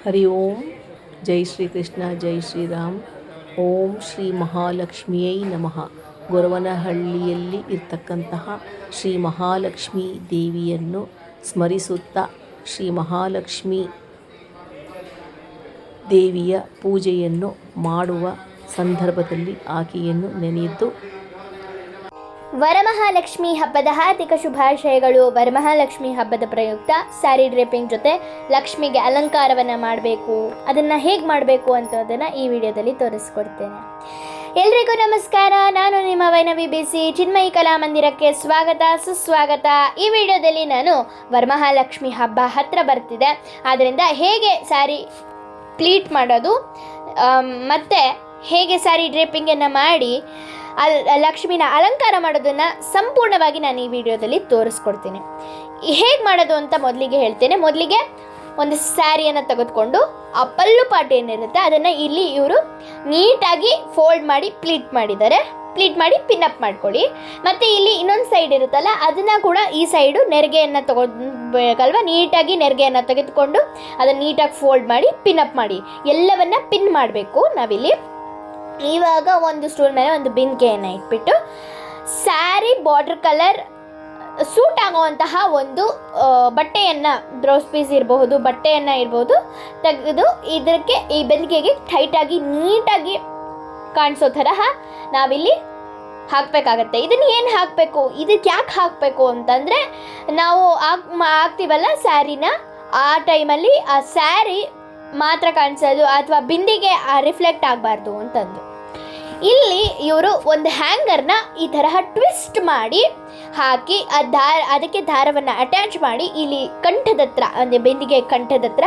ಹರಿ ಓಂ. ಜೈ ಶ್ರೀ ಕೃಷ್ಣ, ಜೈ ಶ್ರೀರಾಮ್. ಓಂ ಶ್ರೀ ಮಹಾಲಕ್ಷ್ಮಿಯೈ ನಮಃ. ಗೊರವನಹಳ್ಳಿಯಲ್ಲಿ ಇರ್ತಕ್ಕಂತಹ ಶ್ರೀ ಮಹಾಲಕ್ಷ್ಮೀ ದೇವಿಯನ್ನು ಸ್ಮರಿಸುತ್ತಾ ಶ್ರೀ ಮಹಾಲಕ್ಷ್ಮೀ ದೇವಿಯ ಪೂಜೆಯನ್ನು ಮಾಡುವ ಸಂದರ್ಭದಲ್ಲಿ ಆಕೆಯನ್ನು ನೆನೆದು ವರಮಹಾಲಕ್ಷ್ಮಿ ಹಬ್ಬದ ಹಾರ್ದಿಕ ಶುಭಾಶಯಗಳು. ವರಮಹಾಲಕ್ಷ್ಮಿ ಹಬ್ಬದ ಪ್ರಯುಕ್ತ ಸ್ಯಾರಿ ಡ್ರೇಪಿಂಗ್ ಜೊತೆ ಲಕ್ಷ್ಮಿಗೆ ಅಲಂಕಾರವನ್ನು ಮಾಡಬೇಕು, ಅದನ್ನು ಹೇಗೆ ಮಾಡಬೇಕು ಅನ್ನೋದನ್ನು ಈ ವಿಡಿಯೋದಲ್ಲಿ ತೋರಿಸ್ಕೊಡ್ತೇನೆ. ಎಲ್ರಿಗೂ ನಮಸ್ಕಾರ. ನಾನು ನಿಮ್ಮ ವೈನವಿ ಬಿಸಿ ಚಿನ್ಮಯಿ ಕಲಾಮಂದಿರಕ್ಕೆ ಸ್ವಾಗತ, ಸುಸ್ವಾಗತ. ಈ ವಿಡಿಯೋದಲ್ಲಿ ನಾನು ವರಮಹಾಲಕ್ಷ್ಮಿ ಹಬ್ಬ ಹತ್ತಿರ ಬರ್ತಿದೆ, ಆದ್ದರಿಂದ ಹೇಗೆ ಸ್ಯಾರಿ ಪ್ಲೀಟ್ ಮಾಡೋದು ಮತ್ತು ಹೇಗೆ ಸ್ಯಾರಿ ಡ್ರೇಪಿಂಗನ್ನು ಮಾಡಿ ಲಕ್ಷ್ಮಿನ ಅಲಂಕಾರ ಮಾಡೋದನ್ನು ಸಂಪೂರ್ಣವಾಗಿ ನಾನು ಈ ವಿಡಿಯೋದಲ್ಲಿ ತೋರಿಸ್ಕೊಡ್ತೀನಿ. ಹೇಗೆ ಮಾಡೋದು ಅಂತ ಮೊದಲಿಗೆ ಹೇಳ್ತೇನೆ. ಮೊದಲಿಗೆ ಒಂದು ಸ್ಯಾರಿಯನ್ನು ತೆಗೆದುಕೊಂಡು ಆ ಪಲ್ಲು ಪಾಟ ಏನಿರುತ್ತೆ ಅದನ್ನು ಇಲ್ಲಿ ಇವರು ನೀಟಾಗಿ ಫೋಲ್ಡ್ ಮಾಡಿ ಪ್ಲೀಟ್ ಮಾಡಿದ್ದಾರೆ. ಪ್ಲೀಟ್ ಮಾಡಿ ಪಿನ್ಅಪ್ ಮಾಡ್ಕೊಳ್ಳಿ. ಮತ್ತು ಇಲ್ಲಿ ಇನ್ನೊಂದು ಸೈಡ್ ಇರುತ್ತಲ್ಲ ಅದನ್ನು ಕೂಡ ಈ ಸೈಡು ನೆರಿಗೆಯನ್ನು ತಗೋಬೇಕಲ್ವ, ನೀಟಾಗಿ ನೆರಿಗೆಯನ್ನು ತೆಗೆದುಕೊಂಡು ಅದನ್ನು ನೀಟಾಗಿ ಫೋಲ್ಡ್ ಮಾಡಿ ಪಿನ್ಅಪ್ ಮಾಡಿ ಎಲ್ಲವನ್ನು ಪಿನ್ ಮಾಡಬೇಕು. ನಾವಿಲ್ಲಿ ಇವಾಗ ಒಂದು ಸ್ಟೂಲ್ ಮೇಲೆ ಒಂದು ಬಿಂದಿಗೆಯನ್ನು ಇಟ್ಬಿಟ್ಟು ಸ್ಯಾರಿ ಬಾರ್ಡರ್ ಕಲರ್ ಸೂಟ್ ಆಗುವಂತಹ ಒಂದು ಬಟ್ಟೆಯನ್ನು, ಬ್ಲೌಸ್ ಪೀಸ್ ಇರಬಹುದು, ಬಟ್ಟೆಯನ್ನು ಇರ್ಬೋದು, ತೆಗೆದು ಇದಕ್ಕೆ ಈ ಬೆಂದಿಗೆಗೆ ಟೈಟಾಗಿ ನೀಟಾಗಿ ಕಾಣಿಸೋ ತರಹ ನಾವಿಲ್ಲಿ ಹಾಕಬೇಕಾಗತ್ತೆ. ಇದನ್ನು ಏನು ಹಾಕಬೇಕು, ಇದಕ್ಕೆ ಯಾಕೆ ಹಾಕಬೇಕು ಅಂತಂದರೆ ನಾವು ಹಾಕ್ತೀವಲ್ಲ ಸ್ಯಾರಿನ, ಆ ಟೈಮಲ್ಲಿ ಆ ಸ್ಯಾರಿ ಮಾತ್ರ ಕಾಣಿಸೋದು ಅಥವಾ ಬಿಂದಿಗೆ ರಿಫ್ಲೆಕ್ಟ್ ಆಗಬಾರ್ದು ಅಂತಂದು ಇಲ್ಲಿ ಇವರು ಒಂದು ಹ್ಯಾಂಗರ್ನ ಈ ತರಹ ಟ್ವಿಸ್ಟ್ ಮಾಡಿ ಹಾಕಿ ಅದಕ್ಕೆ ದಾರವನ್ನು ಅಟ್ಯಾಚ್ ಮಾಡಿ ಇಲ್ಲಿ ಕಂಠದ ಹತ್ರ, ಅಂದರೆ ಬೆಂದಿಗೆ ಕಂಠದ ಹತ್ರ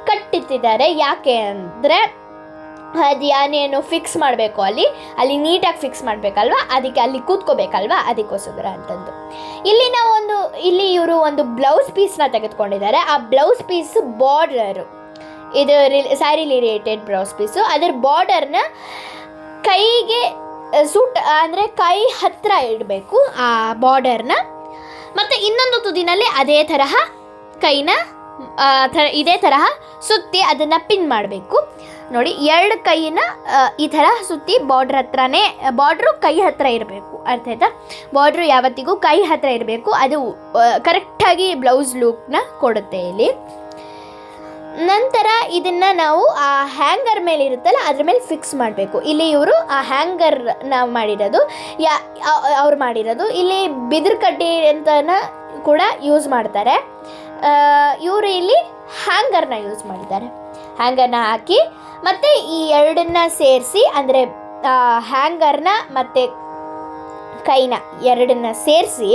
ಕಟ್ಟಿಟ್ಟಿದ್ದಾರೆ. ಯಾಕೆ ಅಂದರೆ ಅದು ಏನೇನು ಫಿಕ್ಸ್ ಮಾಡಬೇಕು, ಅಲ್ಲಿ ನೀಟಾಗಿ ಫಿಕ್ಸ್ ಮಾಡಬೇಕಲ್ವ, ಅದಕ್ಕೆ ಅಲ್ಲಿ ಕೂತ್ಕೋಬೇಕಲ್ವ, ಅದಕ್ಕೋಸ್ಕರ ಅಂತಂದು. ಇಲ್ಲಿ ಇವರು ಒಂದು ಬ್ಲೌಸ್ ಪೀಸ್ನ ತೆಗೆದುಕೊಂಡಿದ್ದಾರೆ. ಆ ಬ್ಲೌಸ್ ಪೀಸ್ ಬಾರ್ಡರು, ಇದು ಸ್ಯಾರಿ ರಿಲೇಟೆಡ್ ಬ್ಲೌಸ್ ಪೀಸು, ಅದರ ಬಾರ್ಡರ್ನ ಕೈಗೆ ಸೂಟ್ ಅಂದರೆ ಕೈ ಹತ್ತಿರ ಇಡಬೇಕು ಆ ಬಾರ್ಡರ್ನ. ಮತ್ತು ಇನ್ನೊಂದು ತುದಿನಲ್ಲಿ ಅದೇ ತರಹ ಕೈನ ಇದೇ ತರಹ ಸುತ್ತಿ ಅದನ್ನು ಪಿನ್ ಮಾಡಬೇಕು. ನೋಡಿ, ಎರಡು ಕೈನ ಈ ಥರ ಸುತ್ತಿ ಬಾರ್ಡ್ರ್ ಹತ್ರನೇ, ಬಾರ್ಡ್ರು ಕೈ ಹತ್ತಿರ ಇರಬೇಕು, ಅರ್ಥ ಆಯ್ತಾ? ಬಾರ್ಡ್ರು ಯಾವತ್ತಿಗೂ ಕೈ ಹತ್ತಿರ ಇರಬೇಕು. ಅದು ಕರೆಕ್ಟಾಗಿ ಬ್ಲೌಸ್ ಲುಕ್ನ ಕೊಡುತ್ತೆ ಇಲ್ಲಿ. ನಂತರ ಇದನ್ನು ನಾವು ಆ ಹ್ಯಾಂಗರ್ ಮೇಲೆ ಇರುತ್ತಲ್ಲ ಅದ್ರ ಮೇಲೆ ಫಿಕ್ಸ್ ಮಾಡಬೇಕು. ಇಲ್ಲಿ ಇವರು ಆ ಹ್ಯಾಂಗರ್ ನಾವು ಮಾಡಿರೋದು, ಅವ್ರು ಮಾಡಿರೋದು ಇಲ್ಲಿ ಬಿದಿರು ಕಡ್ಡಿ ಅಂತನ ಕೂಡ ಯೂಸ್ ಮಾಡ್ತಾರೆ. ಇವರು ಇಲ್ಲಿ ಹ್ಯಾಂಗರ್ನ ಯೂಸ್ ಮಾಡಿದ್ದಾರೆ. ಹ್ಯಾಂಗರ್ನ ಹಾಕಿ ಮತ್ತು ಈ ಎರಡನ್ನ ಸೇರಿಸಿ, ಅಂದರೆ ಹ್ಯಾಂಗರ್ನ ಮತ್ತು ಕೈನ ಎರಡನ್ನ ಸೇರಿಸಿ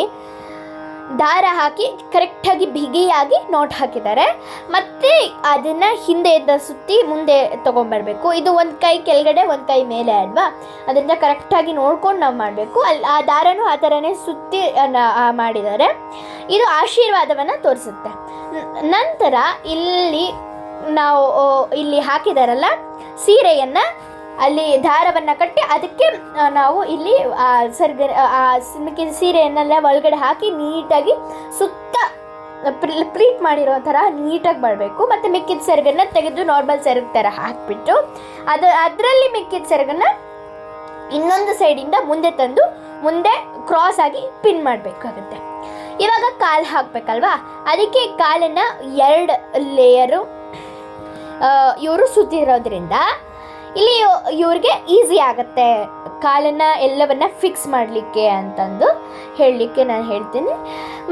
ದಾರ ಹಾಕಿ ಕರೆಕ್ಟಾಗಿ ಬಿಗಿಯಾಗಿ ನಾಟ್ ಹಾಕಿದ್ದಾರೆ. ಮತ್ತು ಅದನ್ನು ಹಿಂದೆಯಿಂದ ಸುತ್ತಿ ಮುಂದೆ ತೊಗೊಂಬರ್ಬೇಕು. ಇದು ಒಂದು ಕೈ ಕೆಳಗಡೆ ಒಂದು ಕೈ ಮೇಲೆ ಅಲ್ವಾ, ಅದರಿಂದ ಕರೆಕ್ಟಾಗಿ ನೋಡ್ಕೊಂಡು ನಾವು ಮಾಡಬೇಕು. ಆ ದಾರನೂ ಆ ಥರನೇ ಸುತ್ತಿ ಮಾಡಿದ್ದಾರೆ. ಇದು ಆಶೀರ್ವಾದವನ್ನು ತೋರಿಸುತ್ತೆ. ನಂತರ ಇಲ್ಲಿ ಹಾಕಿದಾರಲ್ಲ ಸೀರೆಯನ್ನು, ಅಲ್ಲಿ ದಾರವನ್ನು ಕಟ್ಟಿ ಅದಕ್ಕೆ ನಾವು ಇಲ್ಲಿ ಸೀರೆಯನ್ನೆಲ್ಲ ಒಳಗಡೆ ಹಾಕಿ ನೀಟಾಗಿ ಸುತ್ತ ಪ್ಲೀಟ್ ಮಾಡಿರೋ ಥರ ನೀಟಾಗಿ ಮಾಡಬೇಕು. ಮತ್ತು ಮಿಕ್ಕಿದ ಸೆರಗನ್ನು ತೆಗೆದು ನಾರ್ಮಲ್ ಸೆರಗು ಥರ ಹಾಕಿಬಿಟ್ಟು ಅದರಲ್ಲಿ ಮಿಕ್ಕಿದ ಸೆರಗನ್ನು ಇನ್ನೊಂದು ಸೈಡಿಂದ ಮುಂದೆ ತಂದು ಮುಂದೆ ಕ್ರಾಸ್ ಆಗಿ ಪಿನ್ ಮಾಡಬೇಕಾಗುತ್ತೆ. ಇವಾಗ ಕಾಲು ಹಾಕಬೇಕಲ್ವಾ, ಅದಕ್ಕೆ ಕಾಲನ್ನು 2 ಲೇಯರು ಇವರು ಸುತ್ತಿರೋದ್ರಿಂದ ಇಲ್ಲಿ ಇವ್ರಿಗೆ ಈಸಿ ಆಗುತ್ತೆ ಕಾಲನ್ನು ಎಲ್ಲವನ್ನು ಫಿಕ್ಸ್ ಮಾಡಲಿಕ್ಕೆ ಅಂತಂದು ಹೇಳಲಿಕ್ಕೆ ನಾನು ಹೇಳ್ತೀನಿ.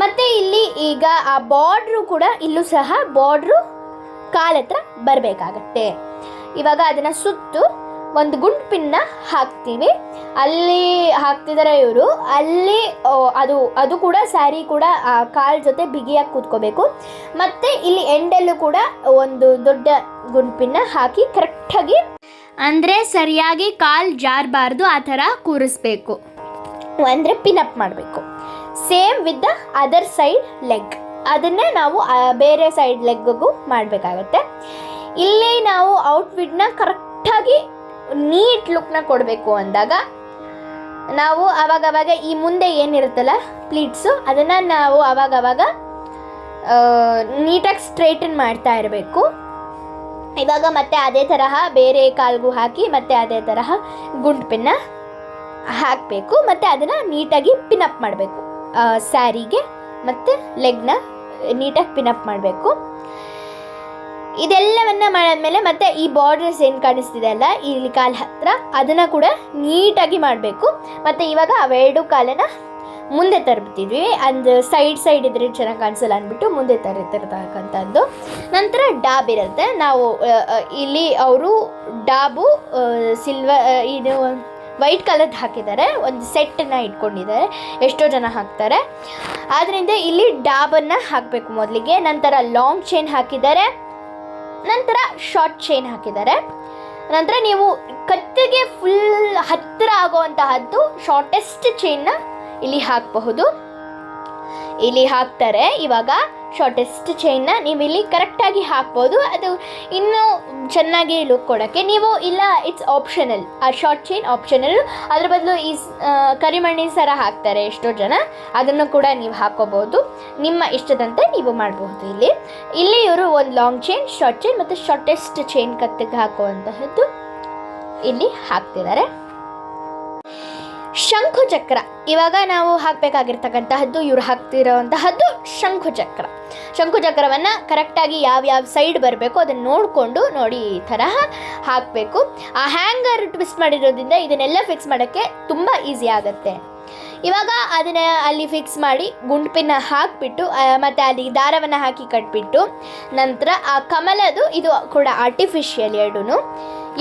ಮತ್ತು ಇಲ್ಲಿ ಈಗ ಆ ಬಾರ್ಡ್ರು ಕೂಡ, ಇಲ್ಲೂ ಸಹ ಬಾರ್ಡ್ರು ಕಾಲ ಹತ್ರ ಬರಬೇಕಾಗತ್ತೆ. ಇವಾಗ ಅದನ್ನು ಸುತ್ತು ಒಂದು ಗುಂಡು ಪಿನ್ನ ಹಾಕ್ತೀವಿ. ಅಲ್ಲಿ ಹಾಕ್ತಿದ್ದಾರೆ ಇವರು, ಅಲ್ಲಿ ಅದು ಕೂಡ ಸ್ಯಾರಿ ಕೂಡ ಕಾಲ್ ಜೊತೆ ಬಿಗಿಯಾಗಿ ಕೂತ್ಕೋಬೇಕು. ಮತ್ತು ಇಲ್ಲಿ ಎಂಡಲ್ಲೂ ಕೂಡ ಒಂದು ದೊಡ್ಡ ಗುಂಡು ಪಿನ್ನ ಹಾಕಿ ಕರೆಕ್ಟಾಗಿ, ಅಂದರೆ ಸರಿಯಾಗಿ ಕಾಲು ಜಾರಬಾರ್ದು, ಆ ಥರ ಕೂರಿಸ್ಬೇಕು, ಅಂದರೆ ಪಿನ್ಅಪ್ ಮಾಡಬೇಕು. Same with the other side leg, ಅದನ್ನೇ ನಾವು ಬೇರೆ ಸೈಡ್ ಲೆಗ್ಗೂ ಮಾಡಬೇಕಾಗತ್ತೆ. ಇಲ್ಲಿ ನಾವು ಔಟ್ಫಿಟ್ನ ಕರೆಕ್ಟಾಗಿ ನೀಟ್ ಲುಕ್ನ ಕೊಡಬೇಕು ಅಂದಾಗ ನಾವು ಆವಾಗವಾಗ ಈ ಮುಂದೆ ಏನಿರುತ್ತಲ್ಲ ಪ್ಲೀಟ್ಸು, ಅದನ್ನು ನಾವು ಆವಾಗವಾಗ ನೀಟಾಗಿ ಸ್ಟ್ರೈಟನ್ ಮಾಡ್ತಾ ಇರಬೇಕು. ಇವಾಗ ಮತ್ತೆ ಅದೇ ತರಹ ಬೇರೆ ಕಾಲ್ಗೂ ಹಾಕಿ ಮತ್ತೆ ಅದೇ ತರಹ ಗುಂಡು ಪಿನ್ನ ಹಾಕಬೇಕು. ಮತ್ತು ಅದನ್ನು ನೀಟಾಗಿ ಪಿನಪ್ ಮಾಡಬೇಕು. ಸ್ಯಾರಿಗೆ ಮತ್ತು ಲೆಗ್ನ ನೀಟಾಗಿ ಪಿನಪ್ ಮಾಡಬೇಕು. ಇದೆಲ್ಲವನ್ನ ಮಾಡಾದ್ಮೇಲೆ ಮತ್ತೆ ಈ ಬಾರ್ಡರ್ಸ್ ಏನು ಕಾಣಿಸ್ತಿದೆ ಅಲ್ಲ ಇಲ್ಲಿ ಕಾಲು ಹತ್ರ, ಅದನ್ನು ಕೂಡ ನೀಟಾಗಿ ಮಾಡಬೇಕು. ಮತ್ತು ಇವಾಗ ಅವೆರಡು ಕಾಲನ್ನ ಮುಂದೆ ತರ್ಬಿಟ್ಟಿದ್ವಿ, ಅದು ಸೈಡ್ ಇದ್ರೆ ಚೆನ್ನಾಗಿ ಕಾಣಿಸಲ್ಲ ಅಂದ್ಬಿಟ್ಟು ಮುಂದೆ ತರ್ತಕ್ಕಂಥದ್ದು. ನಂತರ ಡಾಬ್ ಇರುತ್ತೆ. ನಾವು ಇಲ್ಲಿ ಅವರು ಡಾಬು ಇದು ವೈಟ್ ಕಲರ್ದು ಹಾಕಿದ್ದಾರೆ, ಒಂದು ಸೆಟ್ಟನ್ನು ಇಟ್ಕೊಂಡಿದ್ದಾರೆ, ಎಷ್ಟೋ ಜನ ಹಾಕ್ತಾರೆ. ಆದ್ದರಿಂದ ಇಲ್ಲಿ ಡಾಬನ್ನು ಹಾಕಬೇಕು ಮೊದಲಿಗೆ. ನಂತರ ಲಾಂಗ್ ಚೈನ್ ಹಾಕಿದ್ದಾರೆ, ನಂತರ ಶಾರ್ಟ್ ಚೈನ್ ಹಾಕಿದ್ದಾರೆ. ನಂತರ ನೀವು ಕತ್ತಿಗೆ ಫುಲ್ ಹತ್ತಿರ ಆಗುವಂತಹದ್ದು ಶಾರ್ಟೆಸ್ಟ್ ಚೈನ್ನ ಇಲ್ಲಿ ಹಾಕಬಹುದು. ಇಲ್ಲಿ ಹಾಕ್ತಾರೆ. ಇವಾಗ ಶಾರ್ಟೆಸ್ಟ್ ಚೈನ್ನ ನೀವು ಇಲ್ಲಿ ಕರೆಕ್ಟಾಗಿ ಹಾಕ್ಬೋದು. ಅದು ಇನ್ನೂ ಚೆನ್ನಾಗಿ ಲುಕ್ ಕೊಡೋಕ್ಕೆ ನೀವು ಇಲ್ಲ, ಇಟ್ಸ್ ಆಪ್ಷನಲ್. ಆ ಶಾರ್ಟ್ ಚೈನ್ ಆಪ್ಷನಲ್. ಅದ್ರ ಬದಲು ಈ ಕರಿಮಣಿ ಸರ ಹಾಕ್ತಾರೆ ಎಷ್ಟೋ ಜನ, ಅದನ್ನು ಕೂಡ ನೀವು ಹಾಕೋಬಹುದು. ನಿಮ್ಮ ಇಷ್ಟದಂತೆ ನೀವು ಮಾಡಬಹುದು. ಇಲ್ಲಿ ಇವರು ಒಂದು ಲಾಂಗ್ ಚೈನ್, ಶಾರ್ಟ್ ಚೈನ್ ಮತ್ತು ಶಾರ್ಟೆಸ್ಟ್ ಚೈನ್ ಕತ್ತಿಗೆ ಹಾಕುವಂತಹದ್ದು ಇಲ್ಲಿ ಹಾಕ್ತಿದ್ದಾರೆ. ಶಂಖುಚಕ್ರ ಇವಾಗ ನಾವು ಹಾಕಬೇಕಾಗಿರ್ತಕ್ಕಂತಹದ್ದು, ಇವ್ರು ಹಾಕ್ತಿರೋವಂತಹದ್ದು ಶಂಖುಚಕ್ರವನ್ನು ಕರೆಕ್ಟಾಗಿ ಯಾವ್ಯಾವ ಸೈಡ್ ಬರಬೇಕು ಅದನ್ನು ನೋಡಿಕೊಂಡು ನೋಡಿ ಈ ತರಹ ಹಾಕಬೇಕು. ಆ ಹ್ಯಾಂಗರ್ ಟ್ವಿಸ್ಟ್ ಮಾಡಿರೋದ್ರಿಂದ ಇದನ್ನೆಲ್ಲ ಫಿಕ್ಸ್ ಮಾಡೋಕ್ಕೆ ತುಂಬ ಈಸಿ ಆಗುತ್ತೆ. ಇವಾಗ ಅದನ್ನು ಅಲ್ಲಿ ಫಿಕ್ಸ್ ಮಾಡಿ ಗುಂಡು ಪಿನ್ನ ಹಾಕಿಬಿಟ್ಟು ಮತ್ತು ಅಲ್ಲಿ ದಾರವನ್ನು ಹಾಕಿ ಕಟ್ಬಿಟ್ಟು, ನಂತರ ಆ ಕಮಲದು ಇದು ಕೂಡ ಆರ್ಟಿಫಿಷಿಯಲ್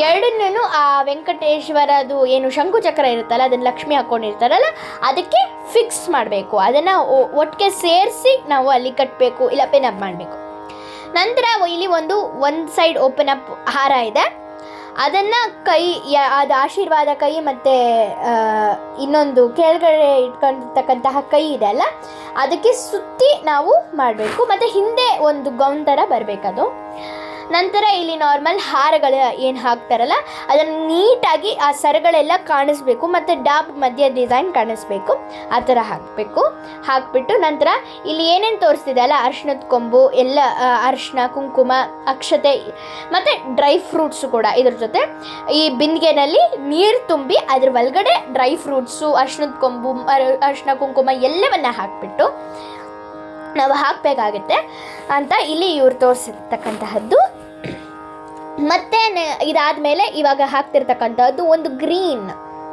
ಎರಡನ್ನೂ ಆ ವೆಂಕಟೇಶ್ವರದು ಏನು ಶಂಕುಚಕ್ರ ಇರುತ್ತಲ್ಲ, ಅದನ್ನು ಲಕ್ಷ್ಮಿ ಹಾಕ್ಕೊಂಡಿರ್ತಾರಲ್ಲ ಅದಕ್ಕೆ ಫಿಕ್ಸ್ ಮಾಡಬೇಕು. ಅದನ್ನು ಒಟ್ಟಿಗೆ ಸೇರಿಸಿ ನಾವು ಅಲ್ಲಿ ಕಟ್ಟಬೇಕು, ಇಲ್ಲ ಪಿನ್ ಅಪ್ ಮಾಡಬೇಕು. ನಂತರ ಇಲ್ಲಿ ಒಂದು ಸೈಡ್ ಓಪನ್ ಅಪ್ ಹಾರ ಇದೆ, ಅದನ್ನು ಅದು ಆಶೀರ್ವಾದ ಕೈ ಮತ್ತು ಇನ್ನೊಂದು ಕೆಳಗಡೆ ಇಟ್ಕೊಂಡಿರ್ತಕ್ಕಂತಹ ಕೈ ಇದೆ ಅಲ್ಲ, ಅದಕ್ಕೆ ಸುತ್ತಿ ನಾವು ಮಾಡಬೇಕು. ಮತ್ತು ಹಿಂದೆ ಒಂದು ಗೌನ್ ಥರ ಬರಬೇಕದು. ನಂತರ ಇಲ್ಲಿ ನಾರ್ಮಲ್ ಹಾರಗಳು ಏನು ಹಾಕ್ತಾರಲ್ಲ ಅದನ್ನು ನೀಟಾಗಿ ಆ ಸರಗಳೆಲ್ಲ ಕಾಣಿಸ್ಬೇಕು, ಮತ್ತು ಡಾಬ್ ಮಧ್ಯ ಡಿಸೈನ್ ಕಾಣಿಸ್ಬೇಕು, ಆ ಥರ ಹಾಕಿಬಿಟ್ಟು ನಂತರ ಇಲ್ಲಿ ಏನೇನು ತೋರಿಸ್ತಿದೆ ಅಲ್ಲ, ಅರಿಶಿಣದ ಕೊಂಬು ಎಲ್ಲ, ಅರಿಶಿಣ, ಕುಂಕುಮ, ಅಕ್ಷತೆ ಮತ್ತು ಡ್ರೈ ಫ್ರೂಟ್ಸು ಕೂಡ ಇದ್ರ ಜೊತೆ ಈ ಬಿಂದಿಗೆನಲ್ಲಿ ನೀರು ತುಂಬಿ ಅದ್ರ ಒಳಗಡೆ ಡ್ರೈ ಫ್ರೂಟ್ಸು, ಅರಿಶಿಣದ ಕೊಂಬು, ಅರಿಶಿಣ, ಕುಂಕುಮ ಎಲ್ಲವನ್ನ ಹಾಕಿಬಿಟ್ಟು ನಾವು ಹಾಕಬೇಕಾಗುತ್ತೆ ಅಂತ ಇಲ್ಲಿ ಇವ್ರು ತೋರಿಸಿರ್ತಕ್ಕಂತಹದ್ದು. ಮತ್ತು ಇದಾದಮೇಲೆ ಇವಾಗ ಹಾಕ್ತಿರ್ತಕ್ಕಂಥದ್ದು ಒಂದು ಗ್ರೀನ್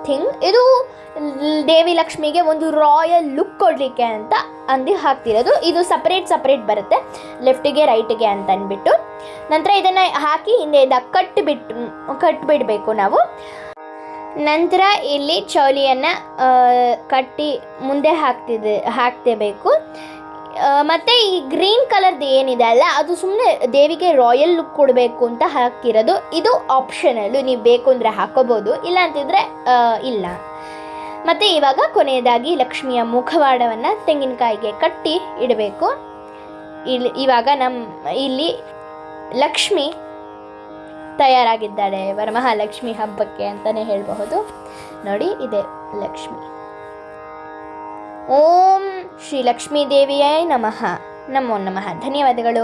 ಥಿಂಗ್. ಇದು ದೇವಿ ಲಕ್ಷ್ಮಿಗೆ ಒಂದು ರಾಯಲ್ ಲುಕ್ ಕೊಡಲಿಕ್ಕೆ ಅಂತ ಹಾಕ್ತಿರೋದು. ಇದು ಸಪ್ರೇಟ್ ಬರುತ್ತೆ, ಲೆಫ್ಟಿಗೆ ರೈಟಿಗೆ ಅಂತ ಅಂದ್ಬಿಟ್ಟು. ನಂತರ ಇದನ್ನು ಹಾಕಿ ಹಿಂದೆಯಿಂದ ಕಟ್ಟಿಬಿಡಬೇಕು ನಾವು. ನಂತರ ಇಲ್ಲಿ ಚೌಲಿಯನ್ನು ಕಟ್ಟಿ ಮುಂದೆ ಹಾಕ್ತೇಬೇಕು. ಮತ್ತು ಈ ಗ್ರೀನ್ ಕಲರ್ದು ಏನಿದೆ ಅಲ್ಲ, ಅದು ಸುಮ್ಮನೆ ದೇವಿಗೆ ರಾಯಲ್ ಲುಕ್ ಕೊಡಬೇಕು ಅಂತ ಹಾಕಿರೋದು. ಇದು ಆಪ್ಷನಲ್ಲು, ನೀವು ಬೇಕು ಅಂದರೆ ಹಾಕೋಬೋದು, ಇಲ್ಲ ಅಂತಿದ್ರೆ ಇಲ್ಲ. ಮತ್ತು ಇವಾಗ ಕೊನೆಯದಾಗಿ ಲಕ್ಷ್ಮಿಯ ಮುಖವಾಡವನ್ನು ತೆಂಗಿನಕಾಯಿಗೆ ಕಟ್ಟಿ ಇಡಬೇಕು. ಇವಾಗ ಇಲ್ಲಿ ಲಕ್ಷ್ಮಿ ತಯಾರಾಗಿದ್ದಾಳೆ ವರಮಹಾಲಕ್ಷ್ಮಿ ಹಬ್ಬಕ್ಕೆ ಅಂತಲೇ ಹೇಳಬಹುದು. ನೋಡಿ, ಇದೆ ಲಕ್ಷ್ಮಿ. ಓಂ ಶ್ರೀ ಲಕ್ಷ್ಮೀ ದೇವಿಯೇ ನಮಃ. ನಮೋ ನಮಃ. ಧನ್ಯವಾದಗಳು.